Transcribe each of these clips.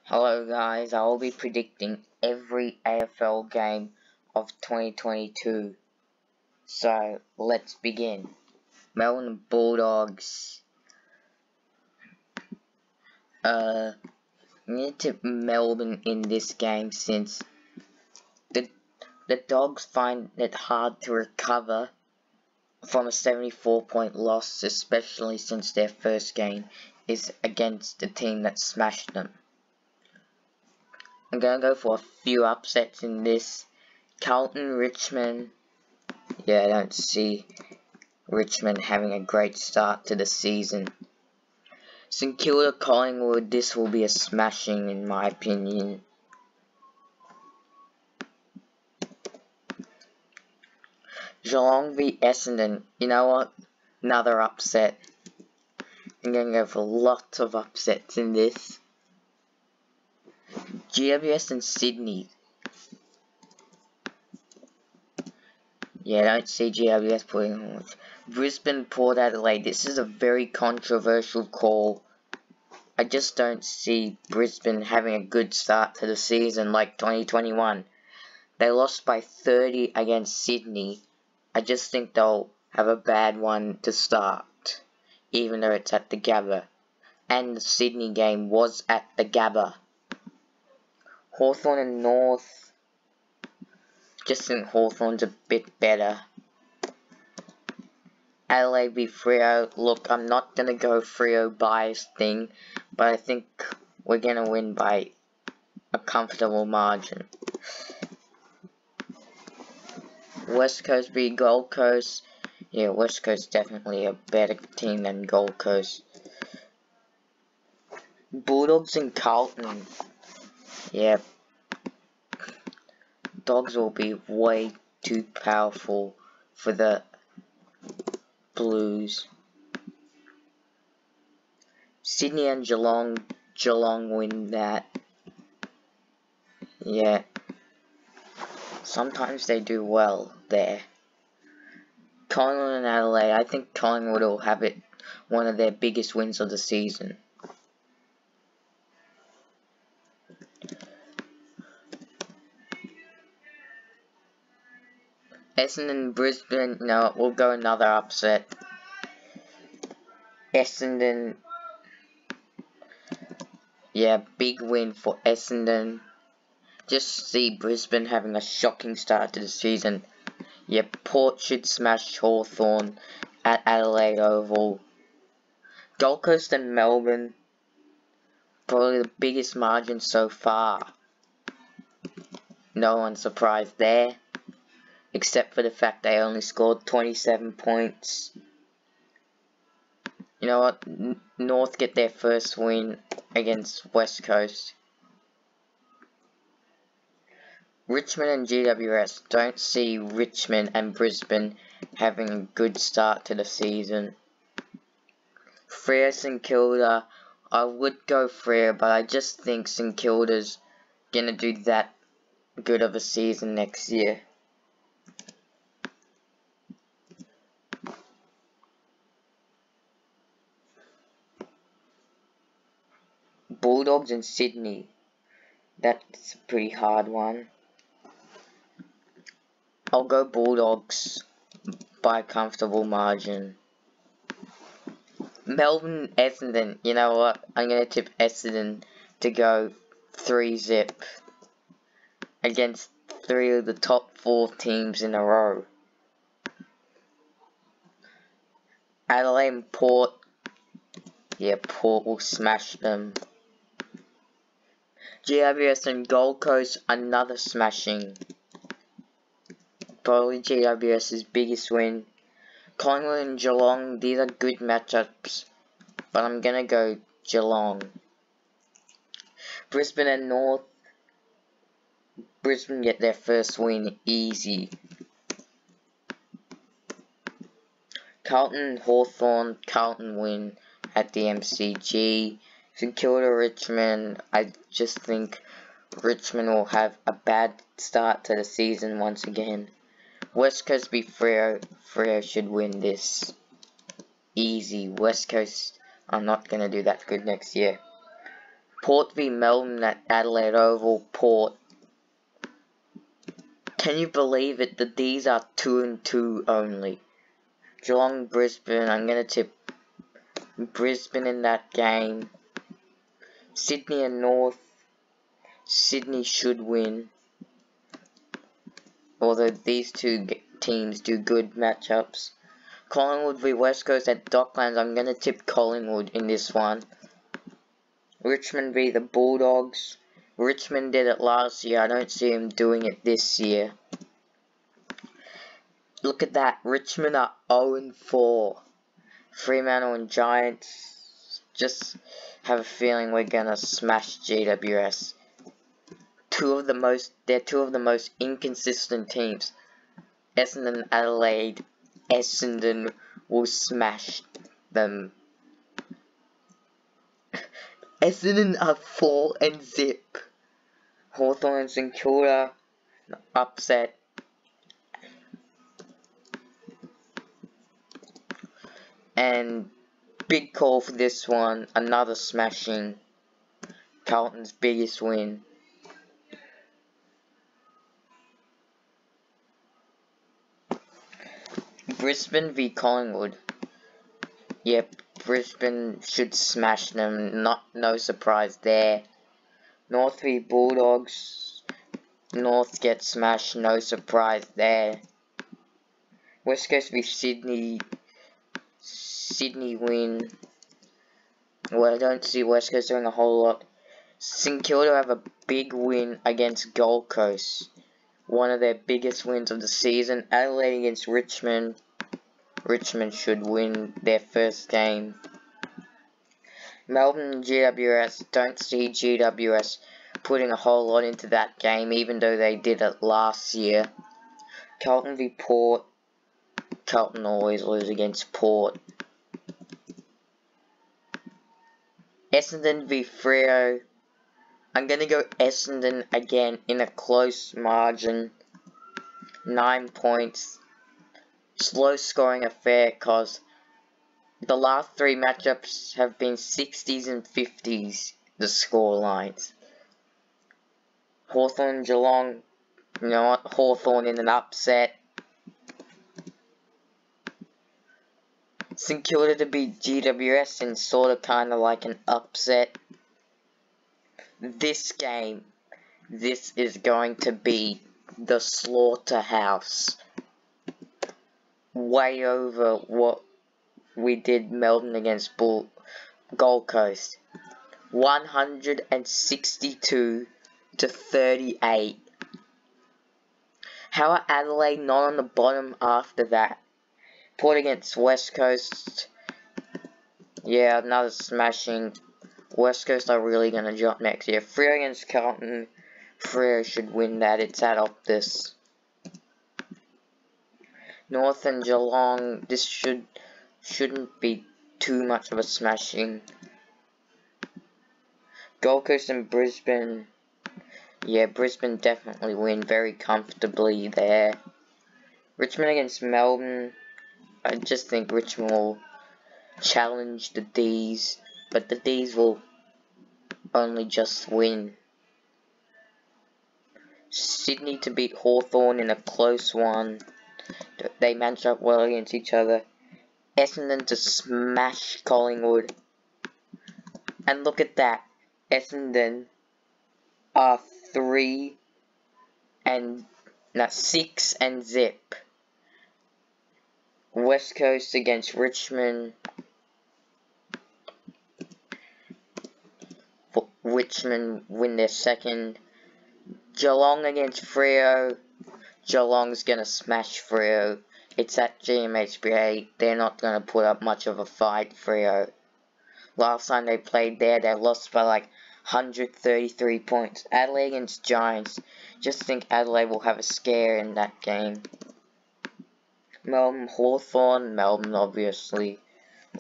Hello guys, I will be predicting every AFL game of 2022. So, let's begin. Melbourne Bulldogs. I need to Melbourne in this game since the Dogs find it hard to recover from a 74-point loss, especially since their first game is against the team that smashed them. I'm gonna go for a few upsets in this. Carlton, Richmond. Yeah, I don't see Richmond having a great start to the season. St Kilda, Collingwood. This will be a smashing in my opinion. Geelong v Essendon. You know what? Another upset. I'm gonna go for lots of upsets in this. GWS and Sydney. Yeah, I don't see GWS putting on much. Brisbane, Port Adelaide. This is a very controversial call. I just don't see Brisbane having a good start to the season like 2021. They lost by 30 against Sydney. I just think they'll have a bad one to start, even though it's at the Gabba. And the Sydney game was at the Gabba. Hawthorne and North. Just think Hawthorne's a bit better. Adelaide v Freo. Look, I'm not going to go Freo biased thing, but I think we're going to win by a comfortable margin. West Coast v Gold Coast. Yeah, West Coast definitely a better team than Gold Coast. Bulldogs and Carlton. Yeah. Dogs will be way too powerful for the Blues. Sydney and Geelong. Geelong win that. Yeah. Sometimes they do well there. Collingwood and Adelaide. I think Collingwood will have it one of their biggest wins of the season. Essendon, Brisbane. No, we'll go another upset. Essendon. Yeah, big win for Essendon. Just see Brisbane having a shocking start to the season. Yeah, Port should smash Hawthorne at Adelaide Oval. Gold Coast and Melbourne. Probably the biggest margin so far. No one's surprised there. Except for the fact they only scored 27 points. You know what? North get their first win against West Coast. Richmond and GWS. Don't see Richmond and Brisbane having a good start to the season. Freo, St Kilda. I would go Freo, but I just think St Kilda's gonna do that good of a season next year. Bulldogs and Sydney. That's a pretty hard one. I'll go Bulldogs by a comfortable margin. Melbourne, Essendon. You know what? I'm going to tip Essendon to go 3-0 against 3 of the top 4 teams in a row. Adelaide and Port. Yeah, Port will smash them. GWS and Gold Coast, another smashing. Probably GWS's biggest win. Collingwood and Geelong, these are good matchups, but I'm gonna go Geelong. Brisbane and North. Brisbane get their first win easy. Carlton, Hawthorne. Carlton win at the MCG. St Kilda, Richmond. I just think Richmond will have a bad start to the season once again. West Coast v Freo. Freo should win this. Easy. West Coast are not going to do that good next year. Port v Melbourne at Adelaide Oval. Port. Can you believe it? The D's are 2-2 only. Geelong, Brisbane. I'm gonna tip Brisbane in that game. Sydney and North. Sydney should win. Although these two teams do good matchups. Collingwood v West Coast at Docklands. I'm gonna tip Collingwood in this one. Richmond v the Bulldogs. Richmond did it last year. I don't see him doing it this year. Look at that. Richmond are 0-4. Fremantle and Giants. Just have a feeling we're gonna smash GWS. They're two of the most inconsistent teams. Essendon, Adelaide. Essendon will smash them. Essendon are 4-0. Hawthorne and St Kilda, upset. And big call for this one, another smashing. Carlton's biggest win. Brisbane v Collingwood. Yep, Brisbane should smash them. No surprise there. North v Bulldogs. North gets smashed. No surprise there. West Coast v Sydney. Sydney win. Well, I don't see West Coast doing a whole lot. St Kilda have a big win against Gold Coast. One of their biggest wins of the season. Adelaide against Richmond. Richmond should win their first game. Melbourne and GWS. Don't see GWS putting a whole lot into that game, even though they did it last year. Carlton v Port. Carlton always lose against Port. Essendon v Freo. I'm gonna go Essendon again in a close margin. 9 points. Slow scoring affair, cause the last 3 matchups have been 60s and 50s, the score lines. Hawthorne, Geelong. You know what? Hawthorne in an upset. St Kilda to beat GWS in sort of kind of like an upset. This game, this is going to be the slaughterhouse. Way over what we did Melbourne against Gold Coast. 162-38. How are Adelaide not on the bottom after that? Port against West Coast. Yeah, another smashing. West Coast are really going to jump next year. Freo against Carlton. Freo should win that. It's at Optus. North and Geelong. This shouldn't be too much of a smashing. Gold Coast and Brisbane. Yeah, Brisbane definitely win very comfortably there. Richmond against Melbourne. I just think Richmond will challenge the D's, but the D's will only just win. Sydney to beat Hawthorn in a close one. They match up well against each other. Essendon to smash Collingwood. And look at that. Essendon are 6 and zip. West Coast against Richmond. Richmond win their second. Geelong against Freo. Geelong's gonna smash Freo. It's at GMHBA. They're not gonna put up much of a fight, Freo. Last time they played there, they lost by like 133 points. Adelaide against Giants. Just think Adelaide will have a scare in that game. Melbourne, Hawthorn. Melbourne, obviously.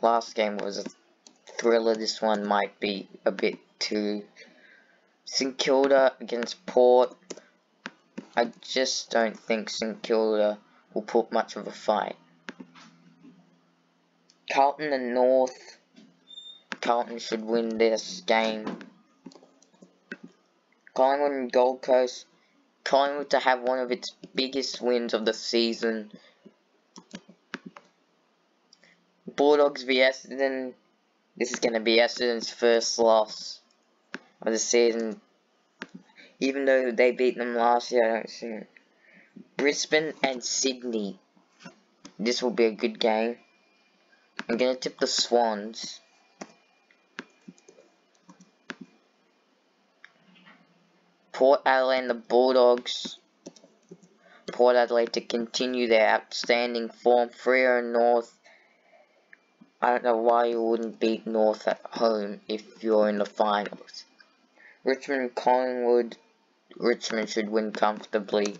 Last game was a thriller. This one might be a bit too. St Kilda against Port. I just don't think St Kilda will put much of a fight. Carlton and North. Carlton should win this game. Collingwood and Gold Coast. Collingwood to have one of its biggest wins of the season. Bulldogs v Essendon. This is going to be Essendon's first loss of the season. Even though they beat them last year, I don't see it. Brisbane and Sydney. This will be a good game. I'm going to tip the Swans. Port Adelaide and the Bulldogs. Port Adelaide to continue their outstanding form. Freo and North. I don't know why you wouldn't beat North at home if you're in the finals. Richmond and Collingwood. Richmond should win comfortably.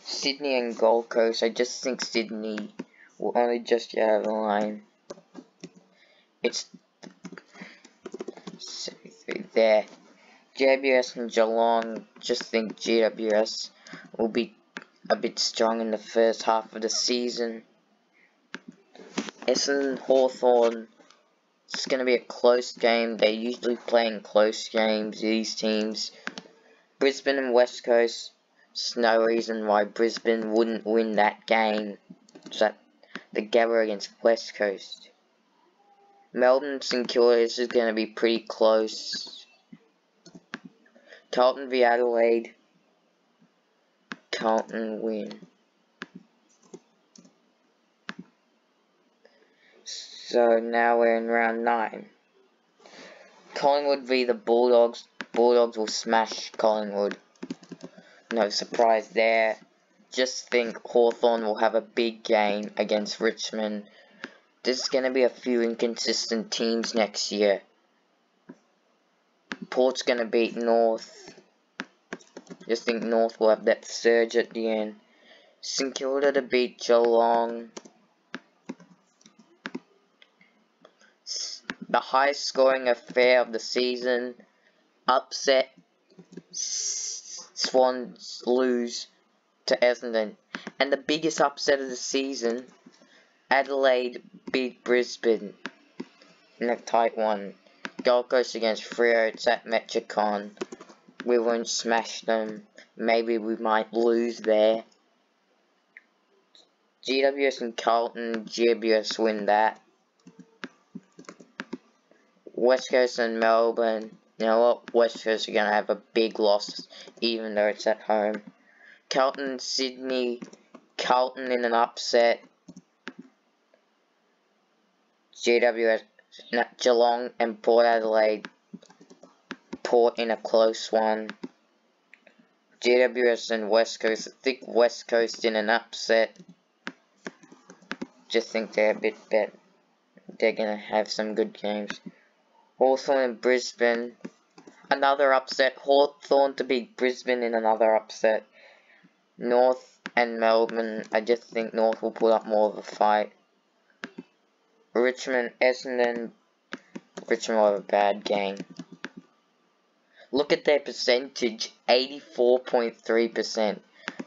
Sydney and Gold Coast. I just think Sydney will only just get out of the line. It's there. GWS and Geelong. Just think GWS will be a bit strong in the first half of the season. Essendon Hawthorne. It's going to be a close game. They usually play in close games, these teams. Brisbane and West Coast. There's no reason why Brisbane wouldn't win that game. It's at the Gabba against West Coast. Melbourne St Kilda. This is going to be pretty close. Carlton v Adelaide. Carlton win. So now we're in round 9. Collingwood v the Bulldogs. Bulldogs will smash Collingwood. No surprise there. Just think Hawthorne will have a big game against Richmond. There's going to be a few inconsistent teams next year. Port's going to beat North. Just think North will have that surge at the end. St Kilda to beat Geelong. The highest scoring affair of the season. Upset. Swans lose to Essendon. And the biggest upset of the season. Adelaide beat Brisbane in a tight one. Gold Coast against Freo. It's at Metricon. We won't smash them. Maybe we might lose there. GWS and Carlton. GWS win that. West Coast and Melbourne. You know what? West Coast are going to have a big loss, even though it's at home. Carlton and Sydney. Carlton in an upset. Geelong and Port Adelaide. Port in a close one. GWS and West Coast. I think West Coast in an upset. Just think they're a bit better. They're going to have some good games. Hawthorne and Brisbane. Another upset. Hawthorne to beat Brisbane in another upset. North and Melbourne. I just think North will put up more of a fight. Richmond, Essendon. Richmond will have a bad game. Look at their percentage. 84.3%.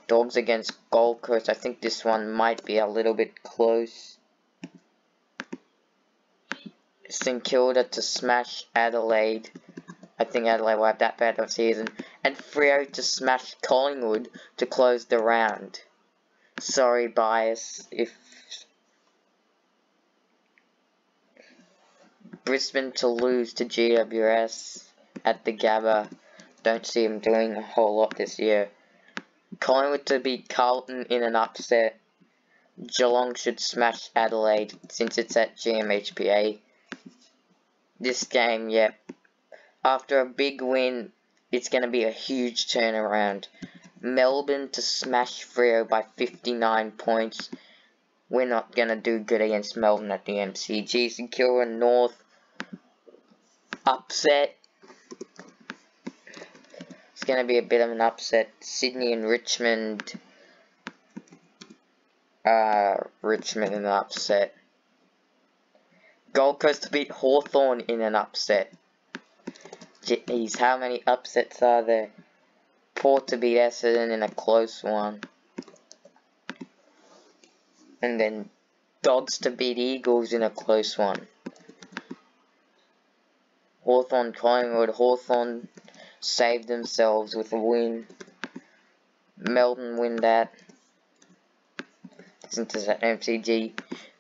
Dogs against Gold Coast. I think this one might be a little bit close. St Kilda to smash Adelaide. I think Adelaide will have that bad of a season. And Freo to smash Collingwood to close the round. Sorry, bias. If Brisbane to lose to GWS at the Gabba. Don't see them doing a whole lot this year. Collingwood to beat Carlton in an upset. Geelong should smash Adelaide since it's at GMHPA. This game, yep. After a big win, it's going to be a huge turnaround. Melbourne to smash Freo by 59 points. We're not going to do good against Melbourne at the MCG. St Kilda and North. Upset. It's going to be a bit of an upset. Sydney and Richmond. Richmond in an upset. Gold Coast to beat Hawthorne in an upset. Jeez, how many upsets are there? Port to beat Essendon in a close one. And then Dogs to beat Eagles in a close one. Hawthorne, Collingwood. Hawthorne saved themselves with a win. Melbourne win that. Since it's at MCG.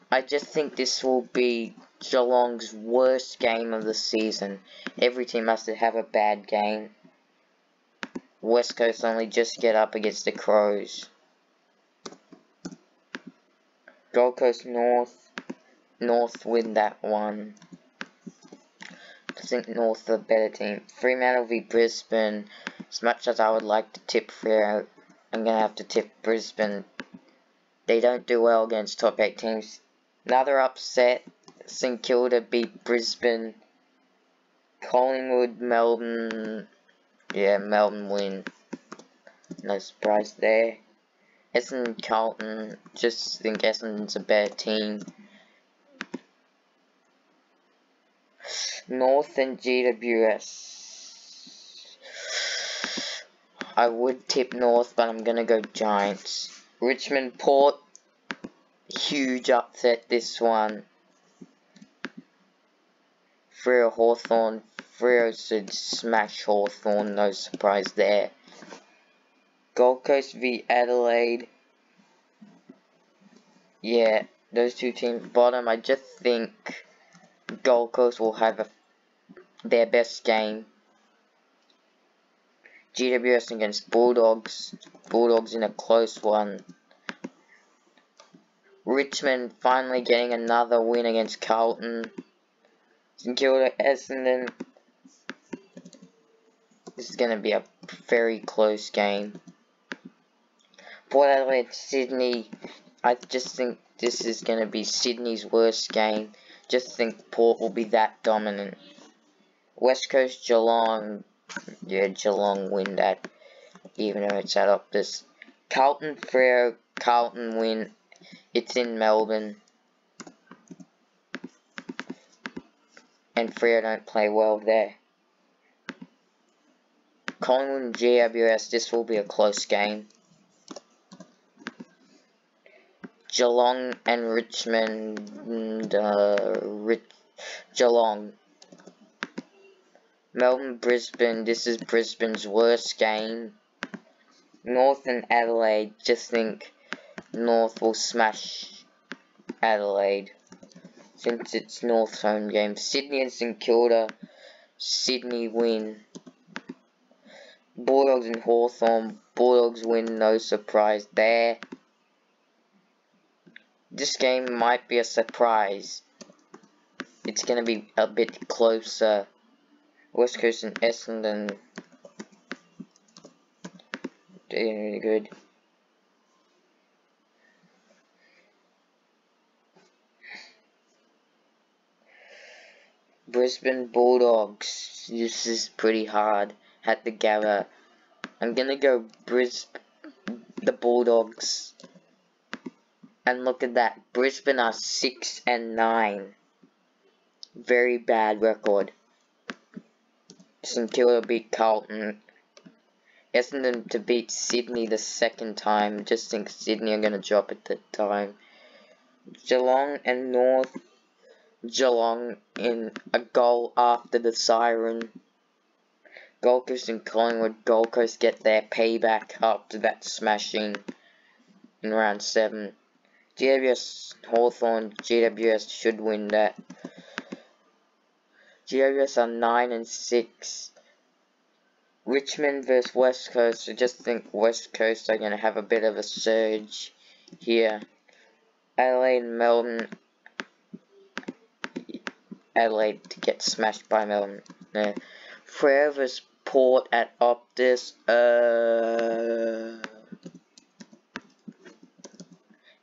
I just think this will be Geelong's worst game of the season. Every team has to have a bad game. West Coast only just get up against the Crows. Gold Coast North win that one. I think North the better team. Fremantle v Brisbane. As much as I would like to tip Freo, I'm gonna have to tip Brisbane. They don't do well against top 8 teams. Another upset. St Kilda beat Brisbane. Collingwood, Melbourne. Yeah, Melbourne win. No surprise there. Essendon, Carlton. Just think Essendon's a better team. North and GWS. I would tip North, but I'm gonna go Giants. Richmond, Port. Huge upset this one. Freo, Hawthorne. Freo should smash Hawthorne, no surprise there. Gold Coast v Adelaide. Yeah, those two teams bottom. I just think Gold Coast will have their best game. GWS against Bulldogs. Bulldogs in a close one. Richmond finally getting another win against Carlton. St Kilda, Essendon. This is going to be a very close game. Port Adelaide, Sydney. I just think this is going to be Sydney's worst game. Just think Port will be that dominant. West Coast, Geelong. Yeah, Geelong win that. Even though it's at Optus. Carlton, Freo. Carlton win. It's in Melbourne. And Freo don't play well there. Collingwood and GWS, this will be a close game. Geelong and Richmond, Geelong. Melbourne, Brisbane, this is Brisbane's worst game. North and Adelaide, just think North will smash Adelaide. Since it's North's home game. Sydney and St Kilda, Sydney win. Bulldogs and Hawthorne, Bulldogs win, no surprise there. This game might be a surprise. It's going to be a bit closer. West Coast and Essendon. Doing really good. Brisbane Bulldogs. This is pretty hard. Had to gather. I'm going to go the Bulldogs. And look at that. Brisbane are 6 and 9. Very bad record. St Kilda beat Carlton. Essendon to beat Sydney the second time. Just think Sydney are going to drop at the time. Geelong and North. Geelong in a goal after the siren. Gold Coast and Collingwood. Gold Coast get their payback after that smashing in round 7. GWS Hawthorne. GWS should win that. GWS are 9 and 6. Richmond vs West Coast. I just think West Coast are going to have a bit of a surge here. Adelaide and Melbourne. Adelaide to get smashed by Melbourne. No. Freo vs Port at Optus.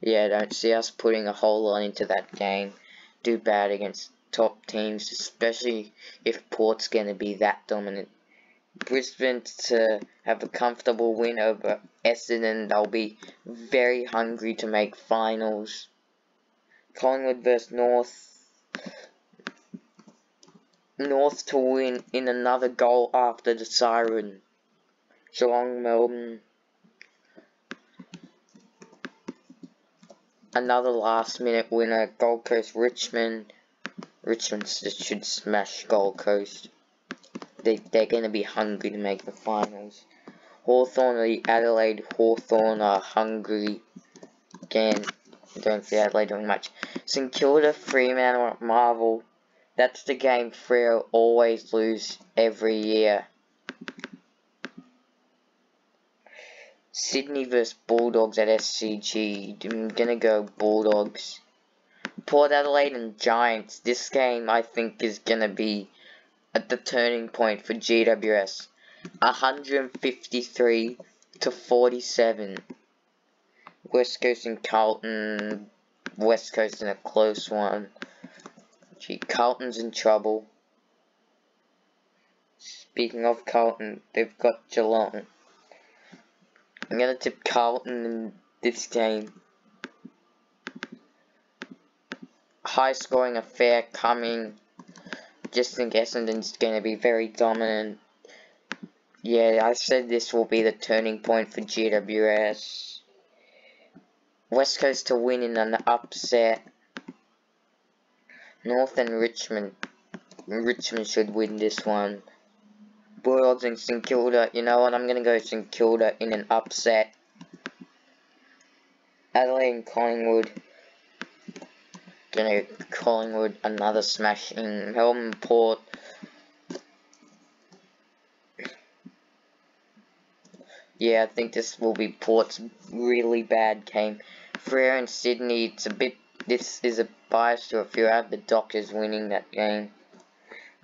Yeah, don't see us putting a whole lot into that game. Do bad against top teams, especially if Port's going to be that dominant. Brisbane to have a comfortable win over Essendon. They'll be very hungry to make finals. Collingwood vs North. North to win in another goal after the siren. Geelong, Melbourne. Another last minute winner. Gold Coast, Richmond. Richmond should smash Gold Coast. they're going to be hungry to make the finals. Hawthorne v Adelaide. Hawthorne are hungry. Again, don't see Adelaide doing much. St Kilda, Fremantle at Marvel. That's the game Freo always lose every year. Sydney vs Bulldogs at SCG. I'm gonna go Bulldogs. Port Adelaide and Giants. This game I think is gonna be at the turning point for GWS. 153 to 47. West Coast and Carlton. West Coast in a close one. Gee, Carlton's in trouble. Speaking of Carlton, they've got Geelong. I'm gonna tip Carlton in this game. High scoring affair coming. Just think Essendon's gonna be very dominant. Yeah, I said this will be the turning point for GWS. West Coast to win in an upset. North and Richmond. Richmond should win this one. Bulldogs and St Kilda. You know what? I'm going to go St Kilda in an upset. Adelaide and Collingwood. Going to Collingwood, another smashing. Melbourne Port. Yeah, I think this will be Port's really bad game. Freo and Sydney, this is a bias to a few out of the Dockers winning that game.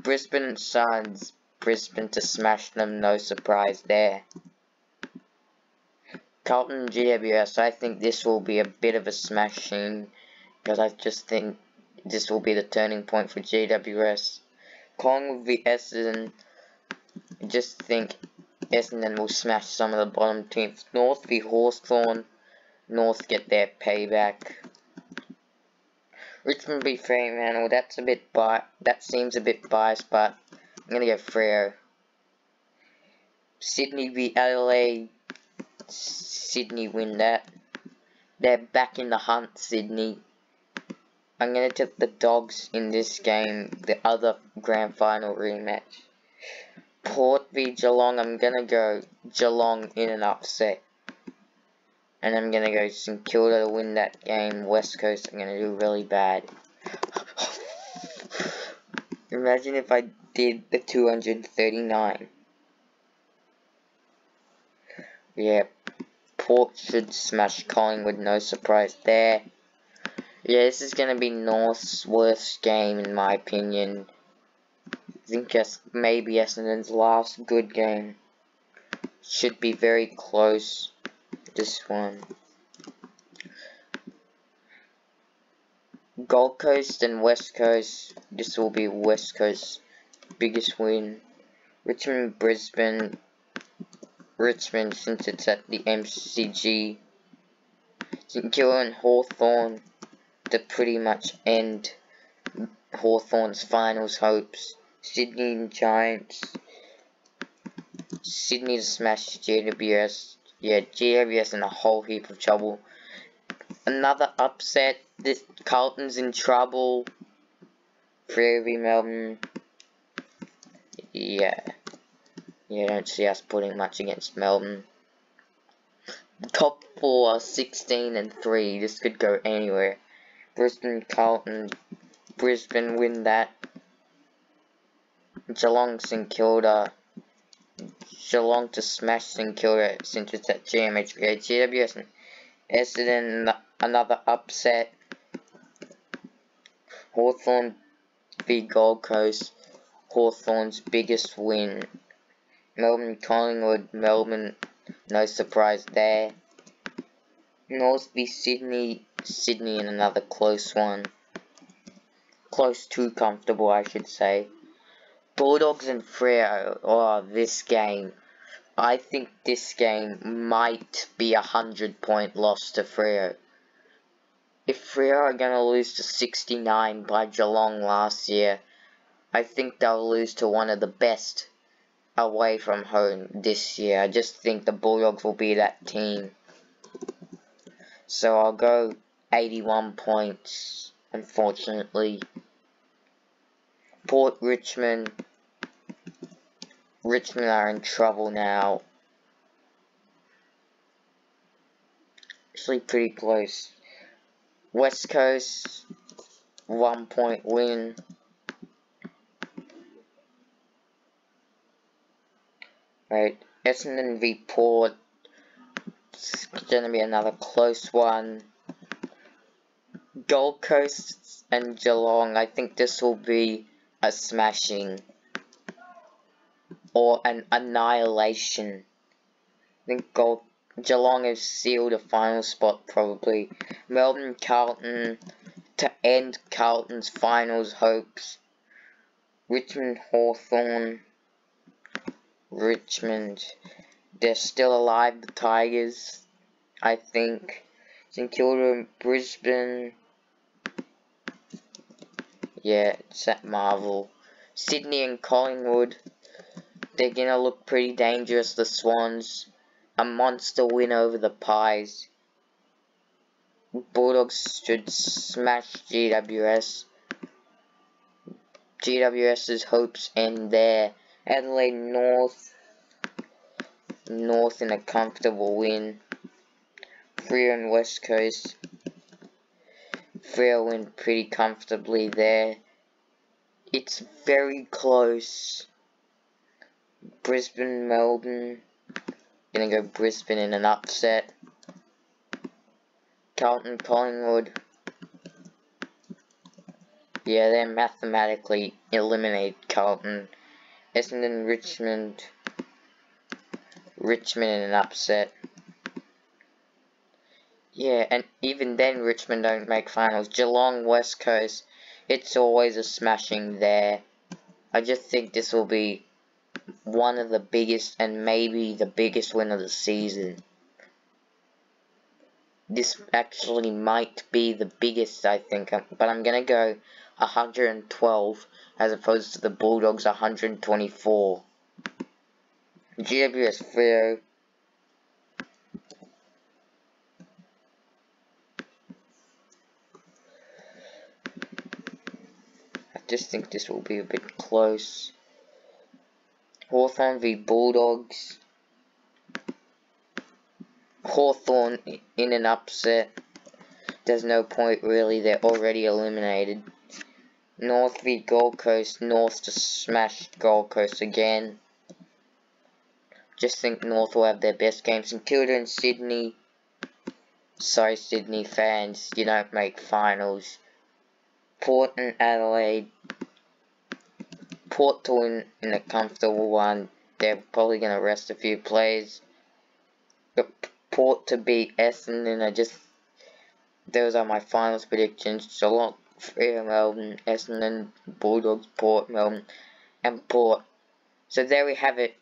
Brisbane and Suns. Brisbane to smash them, no surprise there. Carlton and GWS, I think this will be a bit of a smashing, because I just think this will be the turning point for GWS. Collingwood v Essendon, I just think Essendon will smash some of the bottom teams. North v Hawthorne, North get their payback. Richmond v Fremantle, that seems a bit biased, but I'm gonna go Freo. Sydney v Adelaide. Sydney win that. They're back in the hunt, Sydney. I'm gonna tip the Dogs in this game, the other grand final rematch. Port v Geelong, I'm gonna go Geelong in an upset. And I'm gonna go St Kilda to win that game. West Coast, I'm gonna do really bad. Imagine if I did the 239. Yeah, Port should smash Collingwood, no surprise there. Yeah, this is gonna be North's worst game in my opinion. I think maybe Essendon's last good game. Should be very close, this one. Gold Coast and West Coast. This will be West Coast's biggest win. Richmond, Brisbane. Richmond, since it's at the MCG. St Kilda and Hawthorne to pretty much end Hawthorne's finals hopes. Sydney and Giants. Sydney to smash GWS. Yeah, GWS in a whole heap of trouble. Another upset. This Carlton's in trouble. Freo v Melbourne. Yeah. Yeah, I don't see us putting much against Melbourne. The top four are 16 and 3. This could go anywhere. Brisbane, Carlton. Brisbane win that. Geelong, St Kilda. Geelong to smash St Kilda since it's at GMHBA. GWS and Essendon, another upset. Hawthorne v Gold Coast. Hawthorne's biggest win. Melbourne, Collingwood, Melbourne, no surprise there. North v Sydney. Sydney in another close one. Close to comfortable, I should say. Bulldogs and Freo. Oh, this game. I think this game might be a 100-point loss to Freo. If Freo are going to lose to 69 by Geelong last year, I think they'll lose to one of the best away from home this year. I just think the Bulldogs will be that team. So I'll go 81 points, unfortunately. Port Richmond. Richmond are in trouble now. Actually pretty close. West Coast, 1 point win. Right, Essendon v Port. It's gonna be another close one. Gold Coast and Geelong. I think this will be a smashing. Or an annihilation. I think Geelong has sealed a final spot probably. Melbourne Carlton to end Carlton's finals hopes. Richmond Hawthorne. Richmond. They're still alive, the Tigers, I think. St Kilda and Brisbane. Yeah, it's at Marvel. Sydney and Collingwood. They're gonna look pretty dangerous, the Swans. A monster win over the Pies. Bulldogs should smash GWS. GWS's hopes end there. Adelaide North in a comfortable win. Freo and West Coast. Freo win pretty comfortably there. It's very close. Brisbane, Melbourne. Gonna go Brisbane in an upset. Carlton, Collingwood. Yeah, they're mathematically eliminated Carlton. Essendon, Richmond. Richmond in an upset. Yeah, and even then Richmond don't make finals. Geelong, West Coast. It's always a smashing there. I just think this will be one of the biggest and maybe the biggest win of the season. This actually might be the biggest, I think, but I'm gonna go 112 as opposed to the Bulldogs 124. GWS Freo. I just think this will be a bit close. Hawthorne v Bulldogs. Hawthorne in an upset. There's no point really, they're already eliminated. North v Gold Coast. North to smash Gold Coast again. Just think North will have their best games. St Kilda and Sydney. Sorry Sydney fans, you don't make finals. Port and Adelaide. Port to win in a comfortable one. They're probably going to rest a few players. But Port to beat Essendon. Those are my finals predictions. Geelong, Freo, Melbourne, Essendon, Bulldogs, Port, Melbourne, and Port. So there we have it.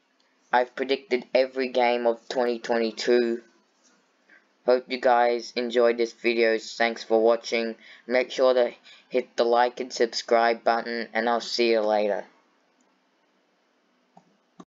I've predicted every game of 2022. Hope you guys enjoyed this video. Thanks for watching. Make sure to hit the like and subscribe button, and I'll see you later.